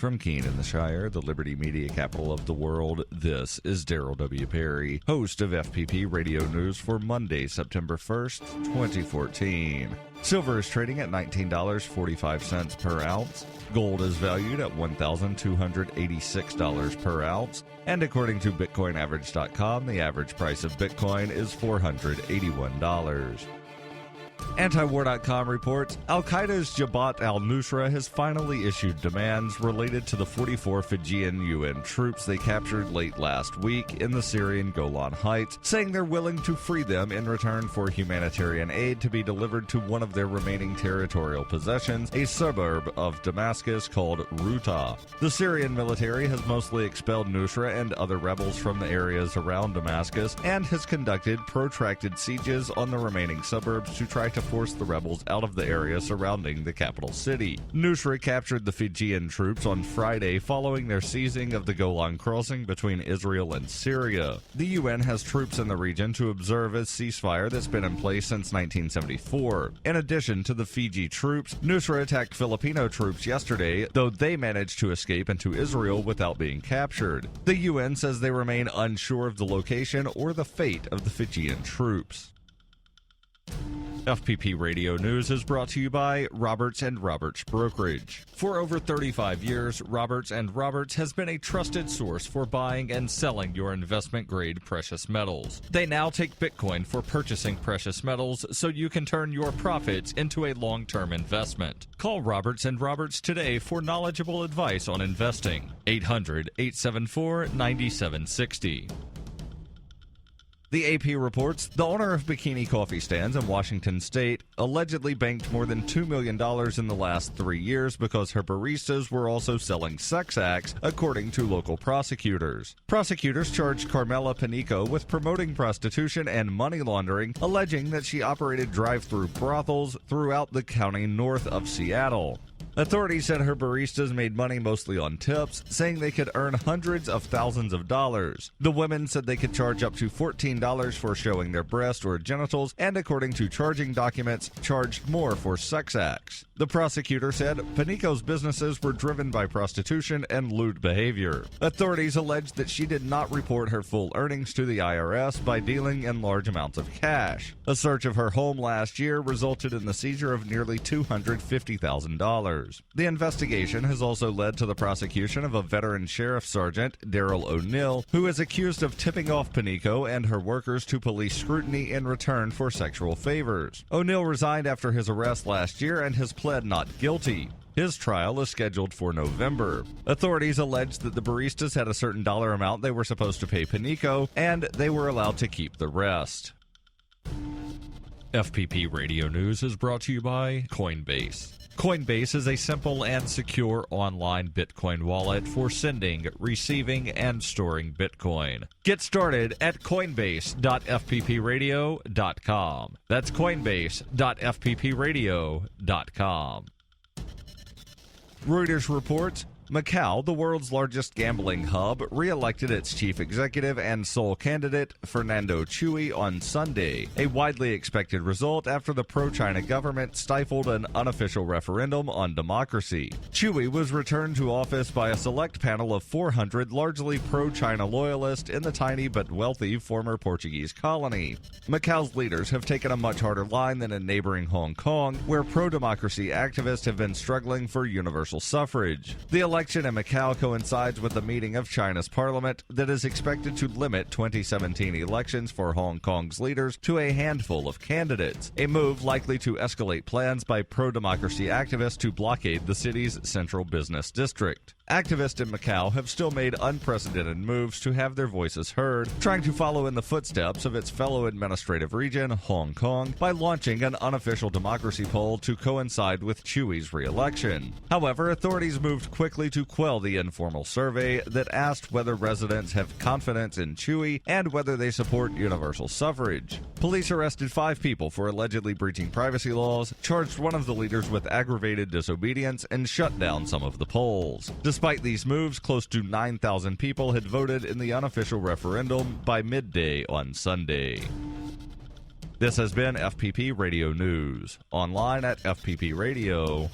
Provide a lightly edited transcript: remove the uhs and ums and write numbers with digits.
From Keene in the Shire, the Liberty Media capital of the world, this is Daryl W. Perry, host of FPP Radio News for Monday, September 1st, 2014. Silver is trading at $19.45 per ounce. Gold is valued at $1,286 per ounce. And according to BitcoinAverage.com, the average price of Bitcoin is $481. Antiwar.com reports Al-Qaeda's Jabhat al-Nusra has finally issued demands related to the 44 Fijian UN troops they captured late last week in the Syrian Golan Heights, saying they're willing to free them in return for humanitarian aid to be delivered to one of their remaining territorial possessions, a suburb of Damascus called Ruta. The Syrian military has mostly expelled Nusra and other rebels from the areas around Damascus and has conducted protracted sieges on the remaining suburbs to try to force the rebels out of the area surrounding the capital city. Nusra captured the Fijian troops on Friday following their seizing of the Golan crossing between Israel and Syria. The UN has troops in the region to observe a ceasefire that's been in place since 1974. In addition to the Fiji troops, Nusra attacked Filipino troops yesterday, though they managed to escape into Israel without being captured. The UN says they remain unsure of the location or the fate of the Fijian troops. FPP Radio News is brought to you by Roberts & Roberts Brokerage. For over 35 years, Roberts & Roberts has been a trusted source for buying and selling your investment-grade precious metals. They now take Bitcoin for purchasing precious metals so you can turn your profits into a long-term investment. Call Roberts & Roberts today for knowledgeable advice on investing. 800-874-9760. The AP reports the owner of bikini coffee stands in Washington state allegedly banked more than $2 million in the last 3 years because her baristas were also selling sex acts, according to local prosecutors. Prosecutors charged Carmela Panico with promoting prostitution and money laundering, alleging that she operated drive-through brothels throughout the county north of Seattle. Authorities said her baristas made money mostly on tips, saying they could earn hundreds of thousands of dollars. The women said they could charge up to $14 for showing their breast or genitals, and according to charging documents, charged more for sex acts. The prosecutor said Panico's businesses were driven by prostitution and lewd behavior. Authorities alleged that she did not report her full earnings to the IRS by dealing in large amounts of cash. A search of her home last year resulted in the seizure of nearly $250,000. The investigation has also led to the prosecution of a veteran sheriff sergeant, Daryl O'Neill, who is accused of tipping off Panico and her workers to police scrutiny in return for sexual favors. O'Neill resigned after his arrest last year and has pled not guilty. His trial is scheduled for November. Authorities alleged that the baristas had a certain dollar amount they were supposed to pay Panico, and they were allowed to keep the rest. FPP Radio News is brought to you by Coinbase. Coinbase is a simple and secure online Bitcoin wallet for sending, receiving, and storing Bitcoin. Get started at coinbase.fppradio.com. That's coinbase.fppradio.com. Reuters reports Macau, the world's largest gambling hub, re-elected its chief executive and sole candidate, Fernando Chui, on Sunday, a widely expected result after the pro-China government stifled an unofficial referendum on democracy. Chui was returned to office by a select panel of 400 largely pro-China loyalists in the tiny but wealthy former Portuguese colony. Macau's leaders have taken a much harder line than in neighboring Hong Kong, where pro-democracy activists have been struggling for universal suffrage. The election in Macau coincides with the meeting of China's parliament that is expected to limit 2017 elections for Hong Kong's leaders to a handful of candidates, a move likely to escalate plans by pro-democracy activists to blockade the city's central business district. Activists in Macau have still made unprecedented moves to have their voices heard, trying to follow in the footsteps of its fellow administrative region, Hong Kong, by launching an unofficial democracy poll to coincide with Chui's re-election. However, authorities moved quickly to quell the informal survey that asked whether residents have confidence in Chui and whether they support universal suffrage. Police arrested 5 people for allegedly breaching privacy laws, charged one of the leaders with aggravated disobedience, and shut down some of the polls. Despite these moves, close to 9,000 people had voted in the unofficial referendum by midday on Sunday. This has been FPP Radio News, online at fppradio.com.